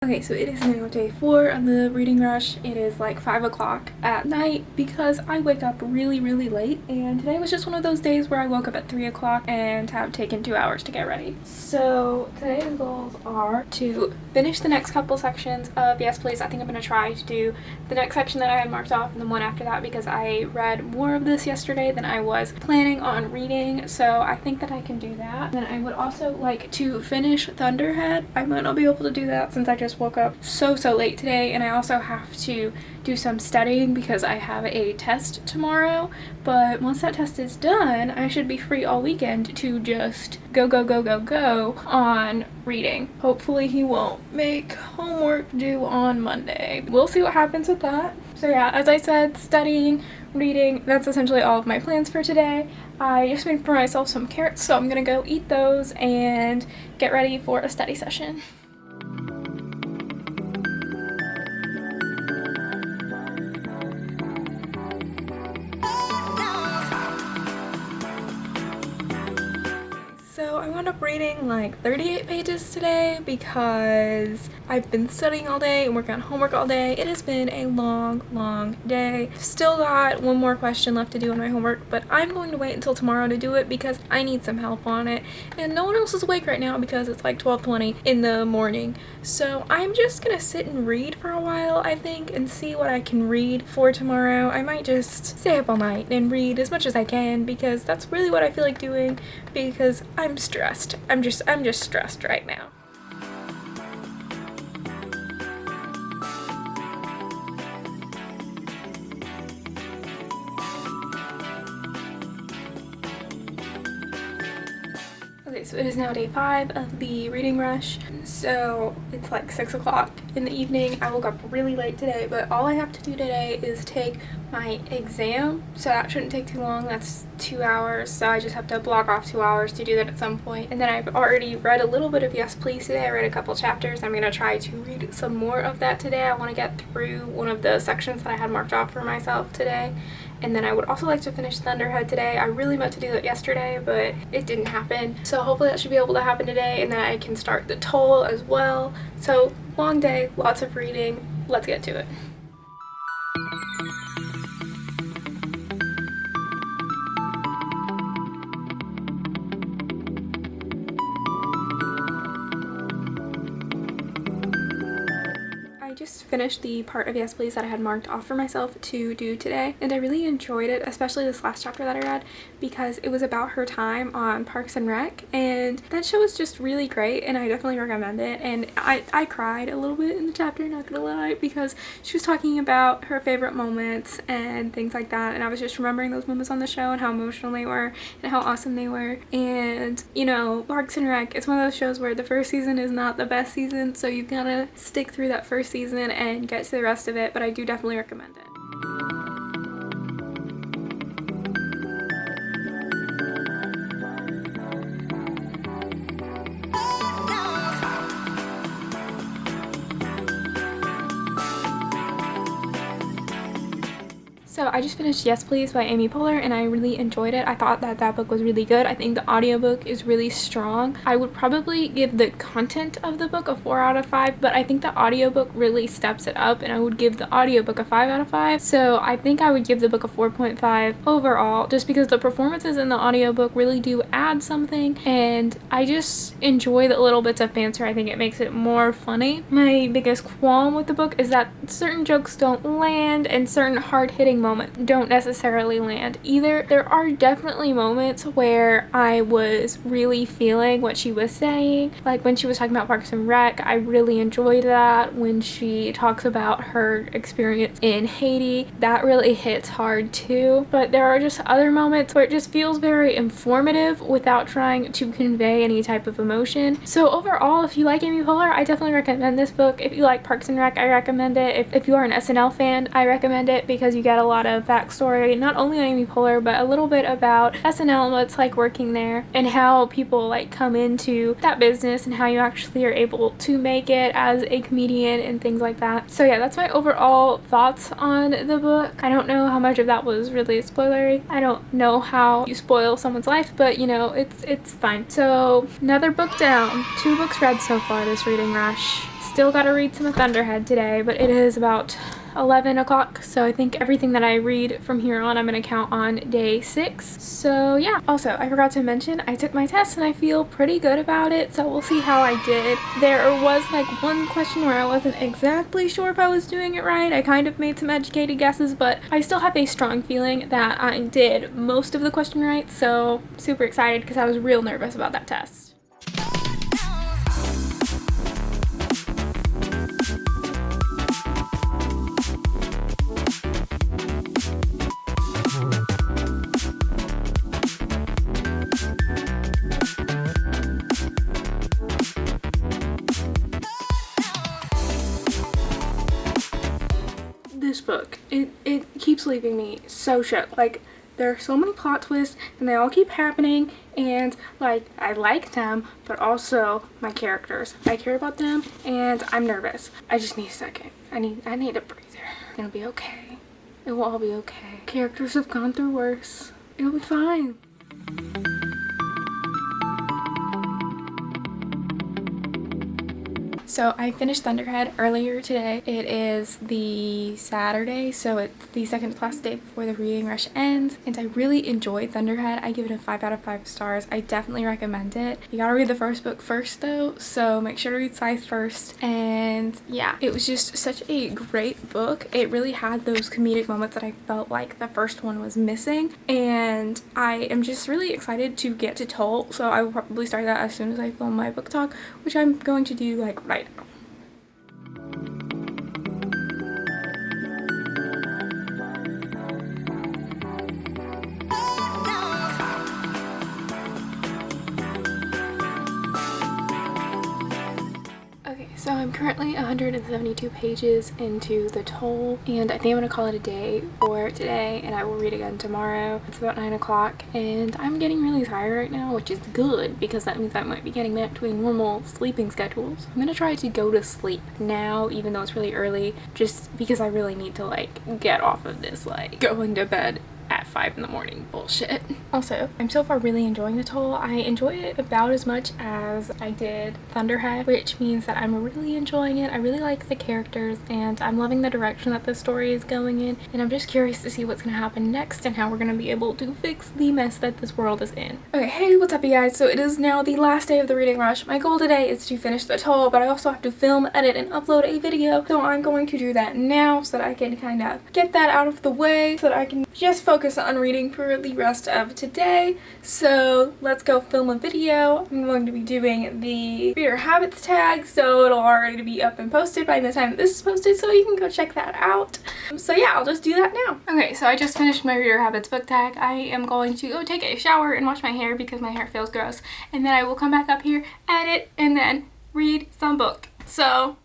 Okay, so it is now day 4 of the reading rush. It is like 5 o'clock at night because I wake up really late, and today was just one of those days where I woke up at 3 o'clock and have taken 2 hours to get ready. So today's goals are to finish the next couple sections of Yes Please. I think I'm going to try to do the next section that I had marked off and the one after that because I read more of this yesterday than I was planning on reading, so I think that I can do that. Then I would also like to finish Thunderhead. I might not be able to do that since I just woke up so late today, and I also have to do some studying because I have a test tomorrow. But once that test is done, I should be free all weekend to just go on reading. Hopefully he won't make homework due on Monday. We'll see what happens with that. So yeah, as I said, studying, reading, that's essentially all of my plans for today. I just made for myself some carrots, so I'm gonna go eat those and get ready for a study session. So I wound up reading like 38 pages today because I've been studying all day and working on homework all day. It has been a long day. Still got one more question left to do on my homework, but I'm going to wait until tomorrow to do it because I need some help on it. And no one else is awake right now because it's like 12:20 in the morning. So I'm just gonna sit and read for a while, I think, and see what I can read for tomorrow. I might just stay up all night and read as much as I can because that's really what I feel like doing because I'm stressed. I'm just stressed right now. Okay, so it is now day 5 of the reading rush. So it's like 6 o'clock in the evening. I woke up really late today, but all I have to do today is take my exam. So that shouldn't take too long. That's 2 hours. So I just have to block off 2 hours to do that at some point. And then I've already read a little bit of Yes Please today. I read a couple chapters. I'm going to try to read some more of that today. I want to get through one of the sections that I had marked off for myself today. And then I would also like to finish Thunderhead today. I really meant to do that yesterday, but it didn't happen. So hopefully that should be able to happen today, and then I can start the toll as well. So long day, lots of reading. Let's get to it. I just finished the part of Yes Please that I had marked off for myself to do today, and I really enjoyed it, especially this last chapter that I read because it was about her time on Parks and Rec, and that show was just really great and I definitely recommend it. And I cried a little bit in the chapter, not gonna lie, because she was talking about her favorite moments and things like that, and I was just remembering those moments on the show and how emotional they were and how awesome they were. And you know, Parks and Rec, it's one of those shows where the first season is not the best season, so you've gotta stick through that first season and get to the rest of it, but I do definitely recommend it. So I just finished Yes Please by Amy Poehler, and I really enjoyed it. I thought that book was really good. I think the audiobook is really strong. I would probably give the content of the book a 4 out of 5, but I think the audiobook really steps it up, and I would give the audiobook a 5 out of 5. So I think I would give the book a 4.5 overall, just because the performances in the audiobook really do add something, and I just enjoy the little bits of banter. I think it makes it more funny. My biggest qualm with the book is that certain jokes don't land and certain hard-hitting moments don't necessarily land either. There are definitely moments where I was really feeling what she was saying, like when she was talking about Parks and Rec. I really enjoyed that. When she talks about her experience in Haiti, that really hits hard too. But there are just other moments where it just feels very informative without trying to convey any type of emotion. So overall, if you like Amy Poehler, I definitely recommend this book. If you like Parks and Rec, I recommend it. If you are an SNL fan, I recommend it because you get a lot of backstory, not only on Amy Poehler, but a little bit about SNL and what it's like working there and how people like come into that business and how you actually are able to make it as a comedian and things like that. So yeah, that's my overall thoughts on the book. I don't know how much of that was really spoilery. I don't know how you spoil someone's life, but you know, it's fine. So another book down. 2 books read so far this reading rush. still gotta read some of Thunderhead today, but it is about 11 o'clock, so I think everything that I read from here on I'm gonna count on day 6. So yeah. Also, I forgot to mention I took my test and I feel pretty good about it, so we'll see how I did. There was like one question where I wasn't exactly sure if I was doing it right. I kind of made some educated guesses, but I still have a strong feeling that I did most of the question right, so super excited because I was real nervous about that test. This book, it keeps leaving me so shook. Like, there are so many plot twists and they all keep happening, and like, I like them, but also my characters, I care about them, and I'm nervous. I just need a second. I need a breather. It'll be okay. It will all be okay. Characters have gone through worse. It'll be fine. So I finished Thunderhead earlier today. It is the Saturday, so it's the second to last day before the reading rush ends, and I really enjoyed Thunderhead. I give it a 5 out of 5 stars. I definitely recommend it. You gotta read the first book first though, so make sure to read Scythe first. And yeah, it was just such a great book. It really had those comedic moments that I felt like the first one was missing, and I am just really excited to get to Toll, so I will probably start that as soon as I film my book talk, which I'm going to do like right now. So I'm currently 172 pages into the Toll, and I think I'm gonna call it a day for today, and I will read again tomorrow. It's about 9 o'clock, and I'm getting really tired right now, which is good because that means I might be getting back to a normal sleeping schedule. So I'm gonna try to go to sleep now, even though it's really early, just because I really need to like get off of this like going to bed at 5 in the morning bullshit. Also, I'm so far really enjoying the Toll. I enjoy it about as much as I did Thunderhead, which means that I'm really enjoying it. I really like the characters, and I'm loving the direction that the story is going in, and I'm just curious to see what's gonna happen next and how we're gonna be able to fix the mess that this world is in. Okay, hey, what's up you guys? So it is now the last day of the reading rush. My goal today is to finish the Toll, but I also have to film, edit, and upload a video, so I'm going to do that now so that I can kind of get that out of the way so that I can just focus on reading for the rest of today. So let's go film a video. I'm going to be doing the reader habits tag, so it'll already be up and posted by the time that this is posted, so you can go check that out. So yeah, I'll just do that now. Okay, so I just finished my reader habits book tag. I am going to go take a shower and wash my hair because my hair feels gross, and then I will come back up here, edit, and then read some book. So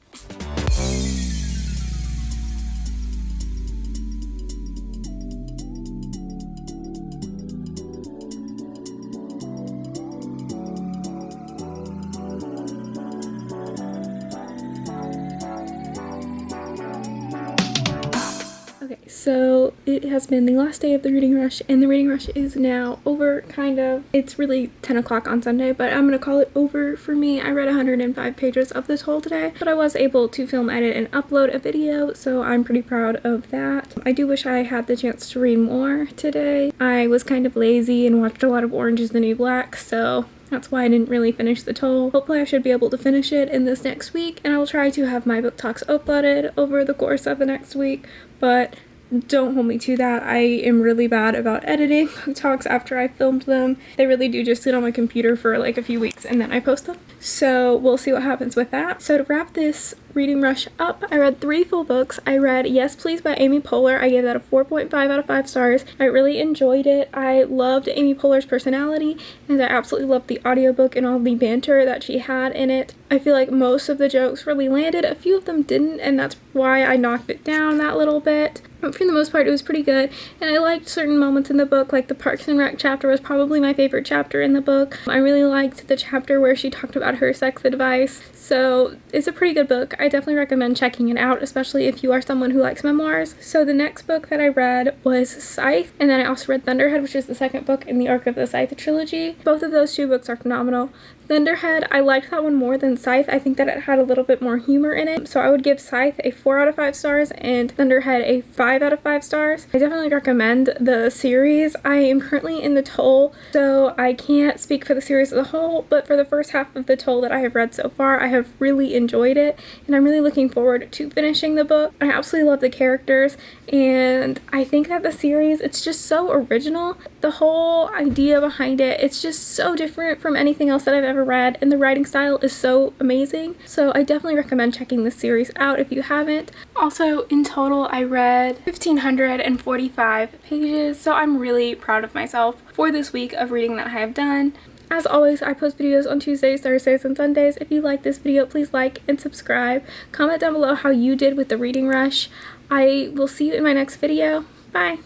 so it has been the last day of the reading rush, and the reading rush is now over, kind of. It's really 10 o'clock on Sunday, but I'm gonna call it over for me. I read 105 pages of the Toll today, but I was able to film, edit, and upload a video, so I'm pretty proud of that. I do wish I had the chance to read more today. I was kind of lazy and watched a lot of Orange is the New Black, so that's why I didn't really finish the Toll. Hopefully I should be able to finish it in this next week, and I will try to have my book talks uploaded over the course of the next week, but don't hold me to that. I am really bad about editing book talks after I filmed them. They really do just sit on my computer for like a few weeks and then I post them. So we'll see what happens with that. So to wrap this reading rush up, I read 3 full books. I read Yes Please by Amy Poehler. I gave that a 4.5 out of 5 stars. I really enjoyed it. I loved Amy Poehler's personality, and I absolutely loved the audiobook and all the banter that she had in it. I feel like most of the jokes really landed. A few of them didn't, and that's why I knocked it down that little bit. But for the most part, it was pretty good, and I liked certain moments in the book, like the Parks and Rec chapter was probably my favorite chapter in the book. I really liked the chapter where she talked about her sex advice, so it's a pretty good book. I definitely recommend checking it out, especially if you are someone who likes memoirs. So the next book that I read was Scythe, and then I also read Thunderhead, which is the second book in the arc of the Scythe trilogy. Both of those 2 books are phenomenal. Thunderhead, I liked that one more than Scythe. I think that it had a little bit more humor in it. So I would give Scythe a 4 out of 5 stars and Thunderhead a 5 out of 5 stars. I definitely recommend the series. I am currently in the Toll, so I can't speak for the series as a whole, but for the first half of the Toll that I have read so far, I have really enjoyed it, and I'm really looking forward to finishing the book. I absolutely love the characters, and I think that the series, it's just so original. The whole idea behind it, it's just so different from anything else that I've ever read, and the writing style is so amazing. So I definitely recommend checking this series out if you haven't. Also, in total, I read 1,545 pages, so I'm really proud of myself for this week of reading that I have done. As always, I post videos on Tuesdays, Thursdays, and Sundays. If you like this video, please like and subscribe. Comment down below how you did with the reading rush. I will see you in my next video. Bye!